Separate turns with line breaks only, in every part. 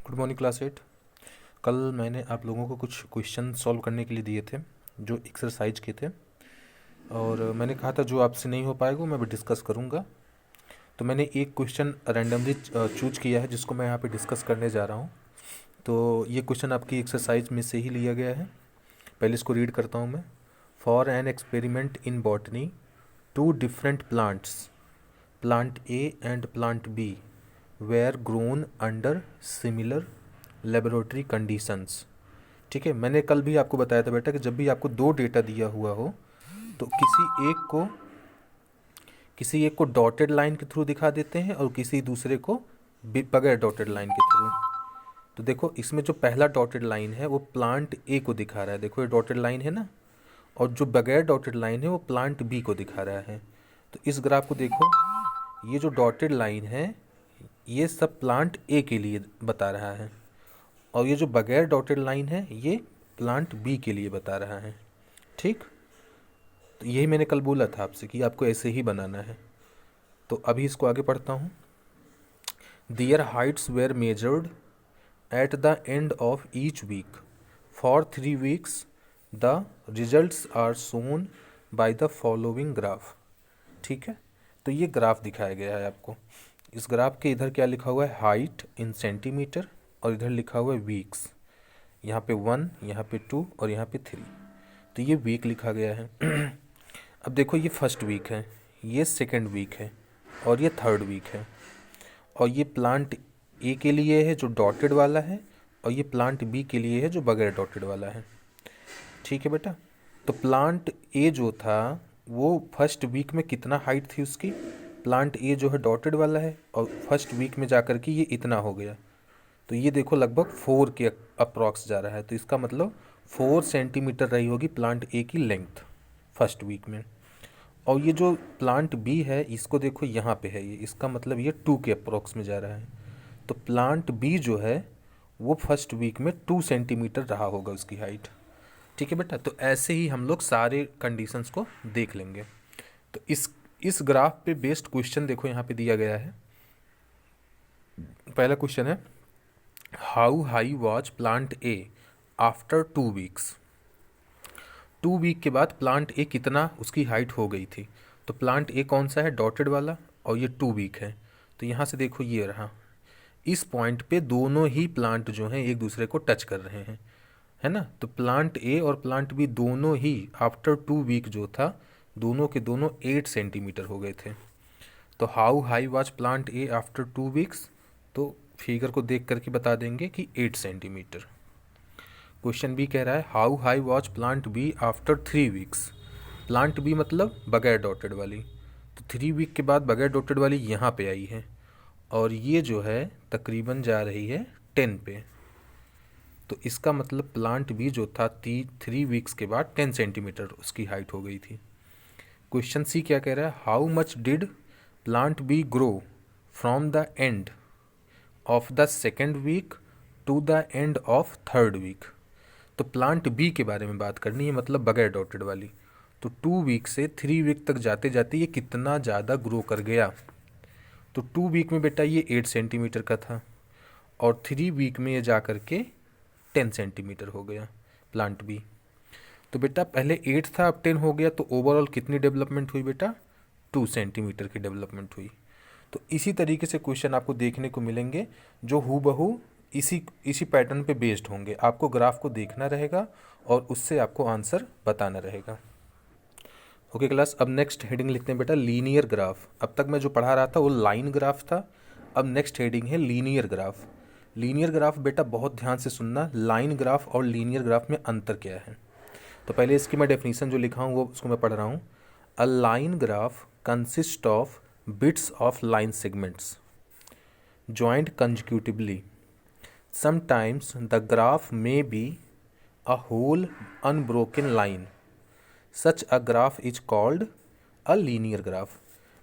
Good morning class 8। कल मैंने आप लोगों को कुछ क्वेश्चन सॉल्व करने के लिए दिए थे जो एक्सरसाइज के थे, और मैंने कहा था जो आपसे नहीं हो पाएगा मैं भी डिस्कस करूँगा। तो मैंने एक क्वेश्चन रैंडमली चूज किया है जिसको मैं यहाँ पे डिस्कस करने जा रहा हूँ। तो ये क्वेश्चन आपकी एक्सरसाइज में से ही लिया गया है। पहले इसको रीड करता हूँ मैं। For an experiment in botany, two different plants, plant A and plant B, were grown under similar laboratory conditions. ठीक है, मैंने कल भी आपको बताया था बेटा कि जब भी आपको दो डेटा दिया हुआ हो तो किसी एक को डॉटेड लाइन के थ्रू दिखा देते हैं और किसी दूसरे को बगैर डॉटेड लाइन के थ्रू। तो देखो इसमें जो पहला डॉटेड लाइन है वो प्लांट ए को दिखा रहा है, देखो ये डॉटेड लाइन है ना, और जो बगैर डॉटेड लाइन है वो प्लांट बी को दिखा रहा है। तो इस ग्राफ को देखो, ये जो डॉटेड लाइन है ये सब प्लांट ए के लिए बता रहा है, और ये जो बगैर डॉटेड लाइन है ये प्लांट बी के लिए बता रहा है। ठीक, तो यही मैंने कल बोला था आपसे कि आपको ऐसे ही बनाना है। तो अभी इसको आगे पढ़ता हूँ। Their heights were measured at the end of each week for 3 weeks, the results are shown by the following graph. ठीक है, तो ये ग्राफ दिखाया गया है आपको। इस ग्राफ के इधर क्या लिखा हुआ है, हाइट इन सेंटीमीटर, और इधर लिखा हुआ है वीक्स। यहाँ पे 1, यहाँ पे 2 और यहाँ पे 3। तो ये वीक लिखा गया है। अब देखो ये फर्स्ट वीक है, ये सेकंड वीक है, और ये थर्ड वीक है, और ये प्लांट ए के लिए है जो डॉटेड वाला है, और ये प्लांट बी के लिए है जो बगैर डॉटेड वाला है। ठीक है बेटा, तो प्लांट ए जो था वो फर्स्ट वीक में कितना हाइट थी उसकी, प्लांट ए जो है डॉटेड वाला है और फर्स्ट वीक में जाकर के ये इतना हो गया। तो ये देखो लगभग 4 के अप्रॉक्स जा रहा है, तो इसका मतलब 4 सेंटीमीटर रही होगी प्लांट ए की लेंथ फर्स्ट वीक में। और ये जो प्लांट बी है इसको देखो यहाँ पे है ये, इसका मतलब ये 2 के अप्रॉक्स में जा रहा है। तो प्लांट बी जो है वो फर्स्ट वीक में 2 सेंटीमीटर रहा होगा उसकी हाइट। ठीक है बेटा, तो ऐसे ही हम लोग सारे कंडीशंस को देख लेंगे। तो इस ग्राफ पे बेस्ड क्वेश्चन देखो यहाँ पे दिया गया है। पहला क्वेश्चन है, how high was plant A after 2 weeks. 2 week के बाद प्लांट ए कितना उसकी हाइट हो गई थी। तो प्लांट ए कौन सा है, डॉटेड वाला, और ये 2 वीक है। तो यहाँ से देखो ये रहा, इस पॉइंट पे दोनों ही प्लांट जो हैं एक दूसरे को टच कर रहे हैं, है ना। तो प्लांट ए और प्लांट बी दोनों ही आफ्टर 2 वीक जो था दोनों के दोनों 8 सेंटीमीटर हो गए थे। तो how high was plant A after 2 weeks, तो फिगर को देख करके बता देंगे कि 8 सेंटीमीटर। क्वेश्चन बी कह रहा है, how high was plant B after 3 weeks. Plant B मतलब बगैर डॉटेड वाली, तो 3 वीक के बाद बगैर डॉटेड वाली यहाँ पे आई है, और ये जो है तकरीबन जा रही है 10 पे। तो इसका मतलब प्लांट बी जो था 3 वीक्स के बाद 10 सेंटीमीटर उसकी हाइट हो गई थी। क्वेश्चन सी क्या कह रहा है, how much did plant B grow from the end of the second week to the end of third week. तो प्लांट बी के बारे में बात करनी है, मतलब बगैर डॉटेड वाली। तो 2 वीक से 3 वीक तक जाते जाते ये कितना ज़्यादा ग्रो कर गया। तो 2 वीक में बेटा ये 8 सेंटीमीटर का था, और 3 वीक में ये जा कर के 10 सेंटीमीटर हो गया प्लांट बी। तो बेटा पहले 8 था अब 10 हो गया, तो ओवरऑल कितनी डेवलपमेंट हुई बेटा, 2 सेंटीमीटर की डेवलपमेंट हुई। तो इसी तरीके से क्वेश्चन आपको देखने को मिलेंगे जो हूबहू इसी पैटर्न पे बेस्ड होंगे। आपको ग्राफ को देखना रहेगा और उससे आपको आंसर बताना रहेगा। ओके क्लास, अब नेक्स्ट हेडिंग लिखते हैं बेटा, लीनियर ग्राफ। अब तक मैं जो पढ़ा रहा था वो लाइन ग्राफ था, अब नेक्स्ट हेडिंग है लीनियर ग्राफ। लीनियर ग्राफ बेटा बहुत ध्यान से सुनना, लाइन ग्राफ और लीनियर ग्राफ में अंतर क्या है। तो पहले इसकी मैं डेफिनेशन जो लिखा हूँ वो उसको मैं पढ़ रहा हूँ। A line graph consist of bits of line segments joined consecutively. Sometimes the graph may be a whole unbroken line. Such a graph is called a linear graph.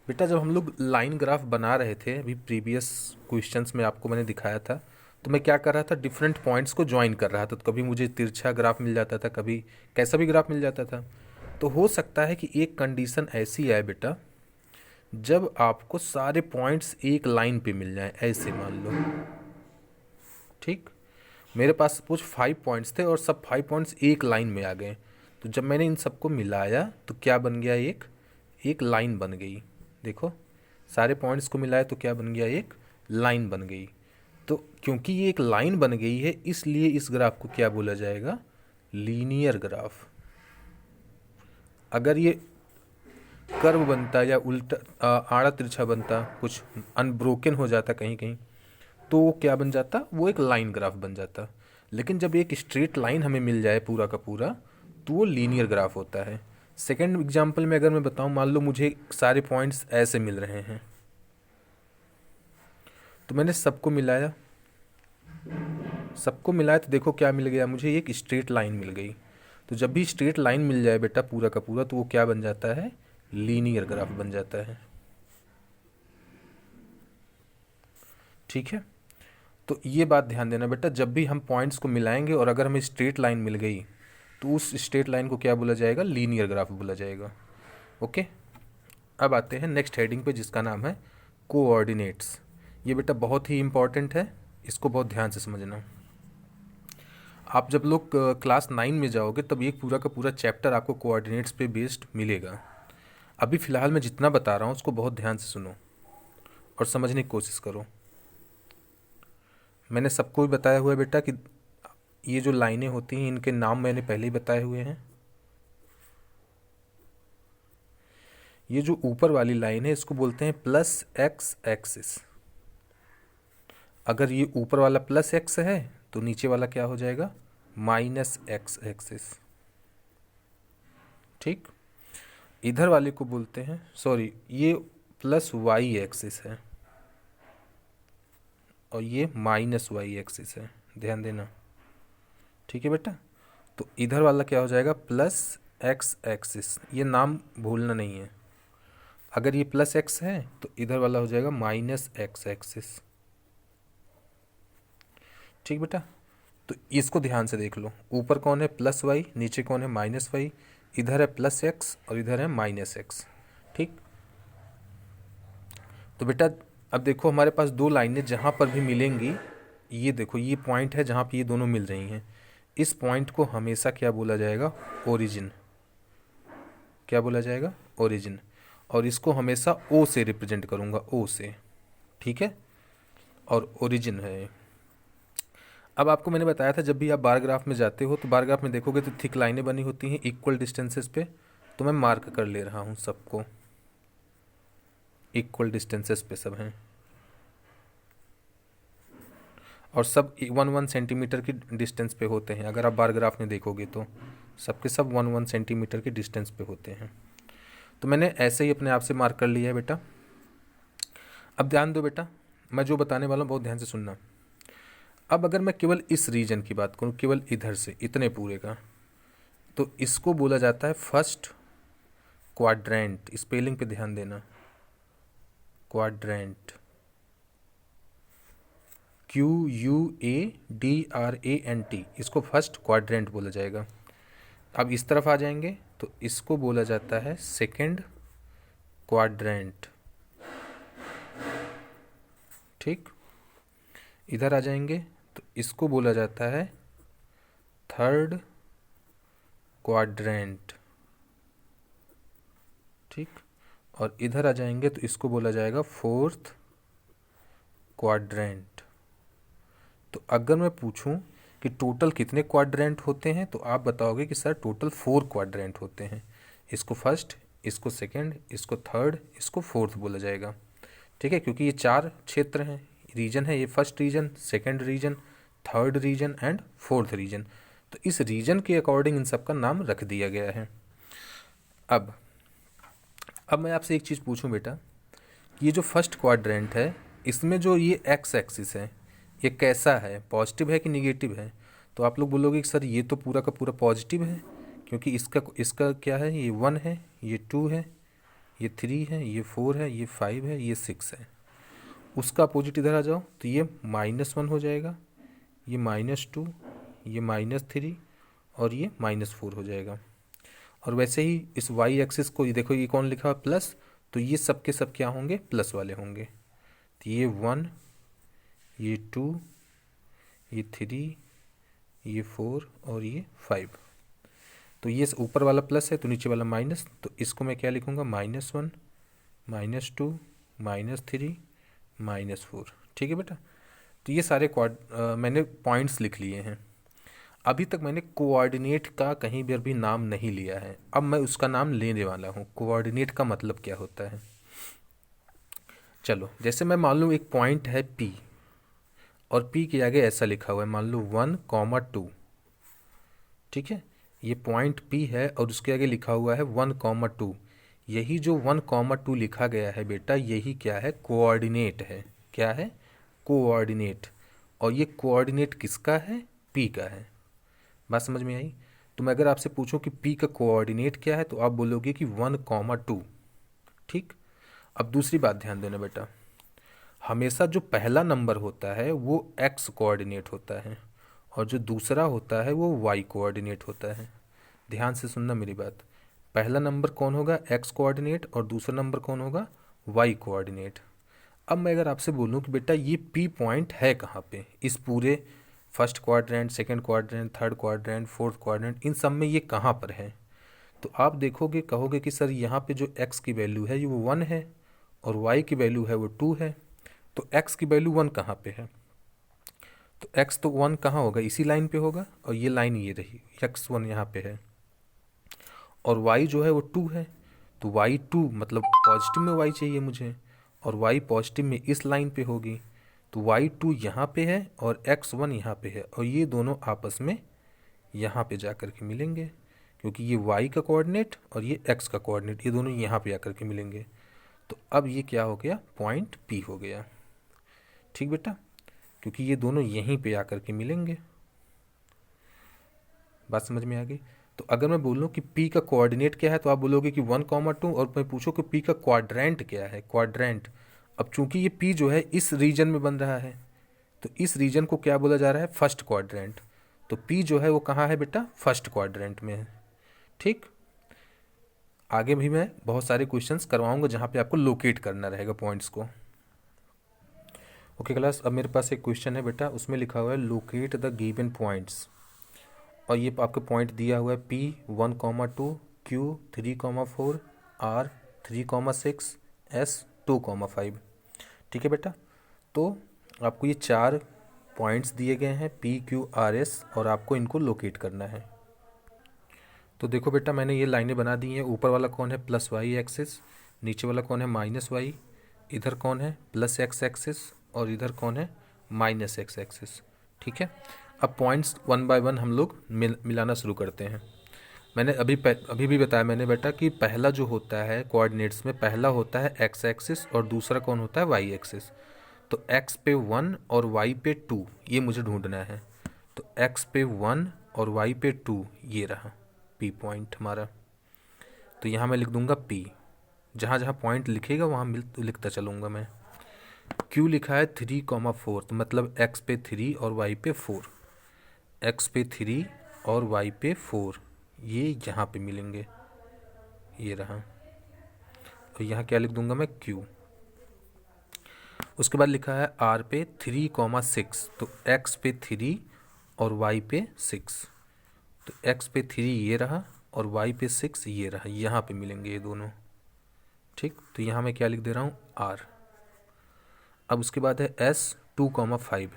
बेटा जब हम लोग लाइन ग्राफ बना रहे थे अभी प्रीवियस क्वेश्चंस में आपको मैंने दिखाया था, तो मैं क्या कर रहा था, डिफरेंट पॉइंट्स को ज्वाइन कर रहा था। तो कभी मुझे तिरछा ग्राफ मिल जाता था, कभी कैसा भी ग्राफ मिल जाता था। तो हो सकता है कि एक कंडीशन ऐसी आए बेटा जब आपको सारे पॉइंट्स एक लाइन पे मिल जाएं, ऐसे मान लो ठीक, मेरे पास सपोज 5 पॉइंट्स थे और सब 5 पॉइंट्स एक लाइन में आ गए, तो जब मैंने इन सबको मिलाया तो क्या बन गया, एक लाइन बन गई। देखो सारे पॉइंट्स को मिलाया तो क्या बन गया, एक लाइन बन गई। तो क्योंकि ये एक लाइन बन गई है इसलिए इस ग्राफ को क्या बोला जाएगा, लीनियर ग्राफ। अगर ये कर्व बनता या उल्टा आड़ा तिरछा बनता, कुछ अनब्रोकन हो जाता कहीं कहीं, तो वो क्या बन जाता, वो एक लाइन ग्राफ बन जाता। लेकिन जब एक स्ट्रेट लाइन हमें मिल जाए पूरा का पूरा, तो वो लीनियर ग्राफ होता है। सेकेंड एग्जांपल में अगर मैं बताऊं, मान लो मुझे सारे पॉइंट्स ऐसे मिल रहे हैं, तो मैंने सबको मिलाया तो देखो क्या मिल गया, मुझे एक स्ट्रेट लाइन मिल गई। तो जब भी स्ट्रेट लाइन मिल जाए बेटा पूरा का पूरा, तो वो क्या बन जाता है, लीनियर ग्राफ बन जाता है। ठीक है, तो ये बात ध्यान देना बेटा, जब भी हम पॉइंट्स को मिलाएंगे और अगर हमें स्ट्रेट लाइन मिल गई तो उस स्ट्रेट लाइन को क्या बोला जाएगा, लीनियर ग्राफ बोला जाएगा। ओके, अब आते हैं नेक्स्ट हेडिंग पे जिसका नाम है कोऑर्डिनेट्स। ये बेटा बहुत ही इंपॉर्टेंट है, इसको बहुत ध्यान से समझना। आप जब लोग क्लास 9 में जाओगे तब एक पूरा का पूरा चैप्टर आपको कोऑर्डिनेट्स पे बेस्ड मिलेगा। अभी फ़िलहाल मैं जितना बता रहा हूँ उसको बहुत ध्यान से सुनो और समझने की कोशिश करो। मैंने सबको भी बताया हुआ है बेटा कि ये जो लाइनें होती हैं इनके नाम मैंने पहले ही बताए हुए हैं। ये जो ऊपर वाली लाइन है इसको बोलते हैं प्लस एक्स एक्सिस। अगर ये ऊपर वाला प्लस एक्स है तो नीचे वाला क्या हो जाएगा, माइनस एक्स एक्सिस। ठीक, इधर वाले को बोलते हैं, सॉरी ये प्लस वाई एक्सिस है और ये माइनस वाई एक्सिस है, ध्यान देना। ठीक है बेटा, तो इधर वाला क्या हो जाएगा, प्लस एक्स एक्सिस। ये नाम भूलना नहीं है, अगर ये प्लस एक्स है तो इधर वाला हो जाएगा माइनस एक्स एक्सिस। ठीक बेटा, तो इसको ध्यान से देख लो, ऊपर कौन है प्लस वाई, नीचे कौन है माइनस वाई, इधर है प्लस एक्स और इधर है माइनस एक्स। ठीक, तो बेटा अब देखो हमारे पास दो लाइनें जहाँ पर भी मिलेंगी, ये देखो ये पॉइंट है जहाँ पे ये दोनों मिल रही हैं, इस पॉइंट को हमेशा क्या बोला जाएगा, ओरिजिन। क्या बोला जाएगा, ओरिजिन। और इसको हमेशा ओ से रिप्रेजेंट करूँगा, ओ से। ठीक है, और ओरिजिन है। अब आपको मैंने बताया था जब भी आप बार ग्राफ में जाते हो तो बार ग्राफ में देखोगे तो थिक लाइनें बनी होती हैं इक्वल डिस्टेंसेस पे, तो मैं मार्क कर ले रहा हूँ सबको, इक्वल डिस्टेंसेस पे सब हैं और सब 1-1 सेंटीमीटर की डिस्टेंस पे होते हैं। अगर आप बार ग्राफ में देखोगे तो सबके सब 1-1 सेंटीमीटर की डिस्टेंस पे होते हैं। तो मैंने ऐसे ही अपने आप से मार्क कर लिया है बेटा। अब ध्यान दो बेटा, मैं जो बताने वाला हूँ बहुत ध्यान से सुनना। अब अगर मैं केवल इस रीजन की बात करूँ, केवल इधर से इतने पूरे का, तो इसको बोला जाता है फर्स्ट क्वाड्रेंट। स्पेलिंग पे ध्यान देना, क्वाड्रेंट, QUADRANT, इसको फर्स्ट क्वाड्रेंट बोला जाएगा। अब इस तरफ आ जाएंगे तो इसको बोला जाता है सेकंड क्वाड्रेंट। ठीक, इधर आ जाएंगे तो इसको बोला जाता है थर्ड क्वाड्रेंट। ठीक, और इधर आ जाएंगे तो इसको बोला जाएगा फोर्थ क्वाड्रेंट। तो अगर मैं पूछूं कि टोटल कितने क्वाड्रेंट होते हैं तो आप बताओगे कि सर टोटल 4 क्वाड्रेंट होते हैं। इसको फर्स्ट, इसको सेकंड, इसको थर्ड, इसको फोर्थ बोला जाएगा। ठीक है, क्योंकि ये 4 क्षेत्र हैं, रीजन है, ये first reason, second reason, third reason and fourth reason. तो इस रीजन के अकॉर्डिंग इन सब का नाम रख दिया गया है। अब मैं आपसे एक चीज़ पूछूं बेटा, ये जो फर्स्ट क्वाड्रेंट है इसमें जो ये एक्स एक्सिस है ये कैसा है, पॉजिटिव है कि निगेटिव है? तो आप लोग बोलोगे कि सर ये तो पूरा का पूरा पॉजिटिव है, क्योंकि इसका क्या है, ये 1 है, ये 2 है, ये 3 है, ये 4 है, ये 5 है, ये 6 है। उसका अपोजिट इधर आ जाओ तो ये -1 हो जाएगा, ये -2, ये -3 और ये -4 हो जाएगा। और वैसे ही इस वाई एक्सिस को ये देखो, ये कौन लिखा है प्लस, तो ये सब के सब क्या होंगे, प्लस वाले होंगे। तो ये 1, ये 2, ये 3, ये 4 और ये 5। तो ये ऊपर वाला प्लस है तो नीचे वाला माइनस, तो इसको मैं क्या लिखूँगा, -1, -2, -3, -4। ठीक है बेटा। तो ये सारे मैंने पॉइंट्स लिख लिए हैं। अभी तक मैंने कोऑर्डिनेट का कहीं भी नाम नहीं लिया है, अब मैं उसका नाम लेने वाला हूँ। कोऑर्डिनेट का मतलब क्या होता है, चलो जैसे मैं मान लूँ एक पॉइंट है P और P के आगे ऐसा लिखा हुआ है, मान लो 1, 2। ठीक है, ये पॉइंट P है और उसके आगे लिखा हुआ है 1, 2। यही जो 1, 2 लिखा गया है बेटा, यही क्या है, कोऑर्डिनेट है। क्या है, कोऑर्डिनेट। और ये कोऑर्डिनेट किसका है, P का है। बात समझ में आई। तो मैं अगर आपसे पूछूं कि P का कोऑर्डिनेट क्या है तो आप बोलोगे कि 1, 2। ठीक। अब दूसरी बात ध्यान देना बेटा, हमेशा जो पहला नंबर होता है वो x कोऑर्डिनेट होता है और जो दूसरा होता है वो y कोऑर्डिनेट होता है। ध्यान से सुनना मेरी बात, पहला नंबर कौन होगा, x कोऑर्डिनेट, और दूसरा नंबर कौन होगा, y कोऑर्डिनेट। अब मैं अगर आपसे बोलूं कि बेटा ये P पॉइंट है कहाँ पे, इस पूरे first quadrant, second quadrant, third quadrant, fourth quadrant, इन सब में ये कहाँ पर है, तो आप देखोगे, कहोगे कि सर यहाँ पे जो x की वैल्यू है ये वो 1 है और y की वैल्यू है वो 2 है। तो x की वैल्यू 1 कहाँ पे है, तो x तो 1 कहाँ होगा, इसी लाइन पे होगा, और ये लाइन ये रही, x1 यहाँ पे है, और y जो है वो 2 है, तो y2 मतलब पॉजिटिव में y चाहिए मुझे, और y पॉजिटिव में इस लाइन पे होगी, तो y2 यहाँ पे है और x1 यहाँ पे है, और ये दोनों आपस में यहाँ पे जा कर के मिलेंगे, क्योंकि ये y का कोऑर्डिनेट और ये x का कोऑर्डिनेट, ये दोनों यहाँ पे आकर के मिलेंगे। तो अब ये क्या हो गया, पॉइंट P हो गया। ठीक बेटा, क्योंकि ये दोनों यहीं पे आकर के मिलेंगे। बात समझ में आ गई। तो अगर मैं बोलूँ कि P का कोऑर्डिनेट क्या है तो आप बोलोगे कि 1, 2, और मैं पूछो कि P का क्वाड्रेंट क्या है, क्वाड्रेंट। अब चूंकि ये P जो है इस रीजन में बन रहा है तो इस रीजन को क्या बोला जा रहा है, फर्स्ट क्वाड्रेंट। तो P जो है वो कहाँ है बेटा, फर्स्ट क्वाड्रेंट में है। ठीक, आगे भी मैं बहुत सारे क्वेश्चंस करवाऊंगा जहाँ पे आपको लोकेट करना रहेगा पॉइंट्स को। ओके क्लास, अब मेरे पास एक क्वेश्चन है बेटा, उसमें लिखा हुआ है लोकेट द गिवन पॉइंट्स, और ये आपको पॉइंट दिया हुआ है P 1, 2, Q 3, 4, R 3, 6, S 2, 5। ठीक है बेटा, तो आपको ये 4 पॉइंट्स दिए गए हैं P, Q, R, S, और आपको इनको लोकेट करना है। तो देखो बेटा, मैंने ये लाइनें बना दी हैं। ऊपर वाला कौन है, प्लस वाई एक्सिस, नीचे वाला कौन है, माइनस वाई, इधर कौन है, प्लस एक्स एक्सिस, और इधर कौन है, माइनस एक्स एक्सिस। ठीक है, अब पॉइंट्स वन बाय वन हम लोग मिलाना शुरू करते हैं। मैंने अभी भी बताया मैंने बेटा कि पहला जो होता है कोऑर्डिनेट्स में, पहला होता है एक्स एक्सिस और दूसरा कौन होता है, वाई एक्सिस। तो एक्स पे 1 और वाई पे 2, ये मुझे ढूंढना है। तो एक्स पे 1 और वाई पे 2, ये रहा P पॉइंट हमारा। तो यहाँ मैं लिख दूंगा P, जहाँ जहाँ पॉइंट लिखेगा वहाँ लिखता चलूँगा मैं। Q लिखा है 3, 4, तो मतलब x पे 3 और y पे 4, x पे 3 और y पे 4, ये यहाँ पे मिलेंगे, ये रहा। और यहाँ क्या लिख दूंगा मैं, Q। उसके बाद लिखा है R पे 3, 6, तो x पे 3 और y पे 6, तो x पे 3 ये रहा और y पे 6 ये रहा, यहाँ पे मिलेंगे ये दोनों। ठीक, तो यहाँ मैं क्या लिख दे रहा हूँ, R। अब उसके बाद है S 2, 5,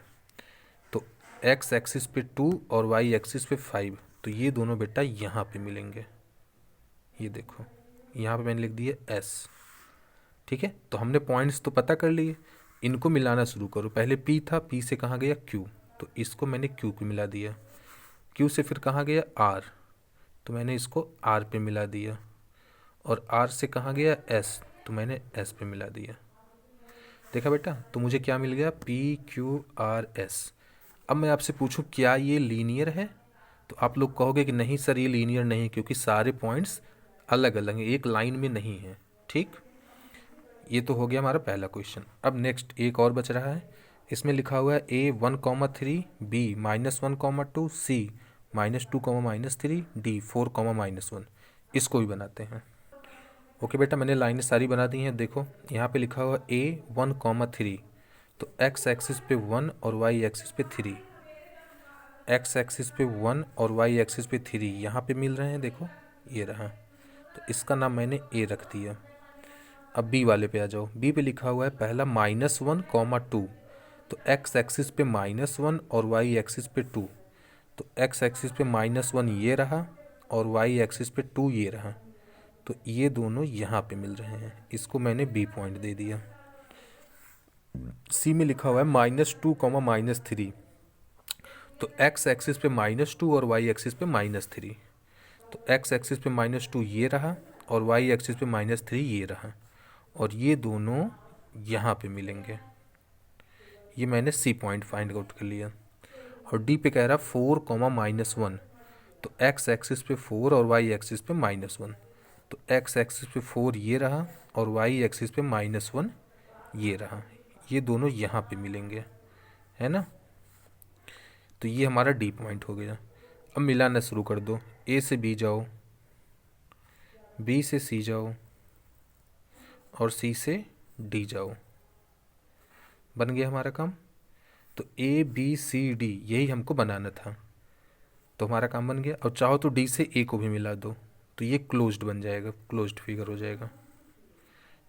तो x एक्सिस पे 2 और y एक्सिस पे 5, तो ये दोनों बेटा यहाँ पे मिलेंगे। ये देखो यहाँ पे मैंने लिख दिया S। ठीक है, तो हमने पॉइंट्स तो पता कर लिए, इनको मिलाना शुरू करो। पहले P था, P से कहाँ गया Q, तो इसको मैंने Q को मिला दिया। Q से फिर कहाँ गया R, तो मैंने इसको R पे मिला दिया। और R से कहाँ गया S, तो मैंने S पे मिला दिया। देखा बेटा, तो मुझे क्या मिल गया, PQRS। अब मैं आपसे पूछूं क्या ये लीनियर है, तो आप लोग कहोगे कि नहीं सर ये लीनियर नहीं, क्योंकि सारे पॉइंट्स अलग अलग हैं, एक लाइन में नहीं है। ठीक, ये तो हो गया हमारा पहला क्वेश्चन। अब नेक्स्ट एक और बच रहा है, इसमें लिखा हुआ है A 1, 3, B -1, 2, C -2, -3, D 4, -1। इसको भी बनाते हैं। ओके बेटा, मैंने लाइनें सारी बना दी हैं। देखो यहाँ पे लिखा हुआ A 1, 3, तो x एक्सिस पे 1 और y एक्सिस पे 3, एक्स एक्सिस पे 1 और वाई एक्सिस पे 3 यहाँ पे मिल रहे हैं, देखो ये रहा। तो इसका नाम मैंने ए रख दिया। अब बी वाले पे आ जाओ। बी पे लिखा हुआ है पहला -1, 2। तो एक्स एक्सिस पे -1 और वाई एक्सिस पे 2। तो एक्स एक्सिस पे -1 ये रहा और वाई एक्सिस पे 2 ये रहा। तो ये दोनों यहाँ पे मिल रहे हैं, इसको मैंने बी पॉइंट दे दिया। सी में लिखा हुआ है -2, -3। तो एक्स एक्सिस पे -2 और वाई एक्सिस पे -3। तो एक्स एक्सिस पे -2 ये रहा और वाई एक्सिस पे -3 ये रहा, और ये दोनों यहाँ पे मिलेंगे। ये मैंने सी पॉइंट फाइंड आउट कर लिया। और डी पे कह रहा 4, -1। तो एक्स एक्सिस पे 4 और वाई एक्सिस पे -1। तो एक्स एक्सिस पे 4 ये रहा और वाई एक्सिस पे -1 ये रहा। ये दोनों यहाँ पे मिलेंगे, है ना। तो ये हमारा डी पॉइंट हो गया। अब मिलाना शुरू कर दो। ए से बी जाओ, बी से सी जाओ और सी से डी जाओ। बन गया हमारा काम। तो ए बी सी डी यही हमको बनाना था, तो हमारा काम बन गया। और चाहो तो डी से ए को भी मिला दो, तो ये क्लोज्ड बन जाएगा, क्लोज्ड फिगर हो जाएगा,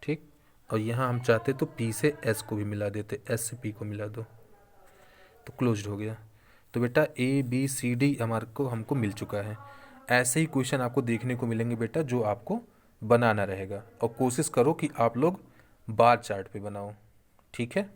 ठीक। और यहाँ हम चाहते तो पी से एस को भी मिला देते, एस से पी को मिला दो, तो क्लोज्ड हो गया। तो बेटा ए बी सी डी हमारे को हमको मिल चुका है। ऐसे ही क्वेश्चन आपको देखने को मिलेंगे बेटा, जो आपको बनाना रहेगा। और कोशिश करो कि आप लोग बार चार्ट पे बनाओ, ठीक है।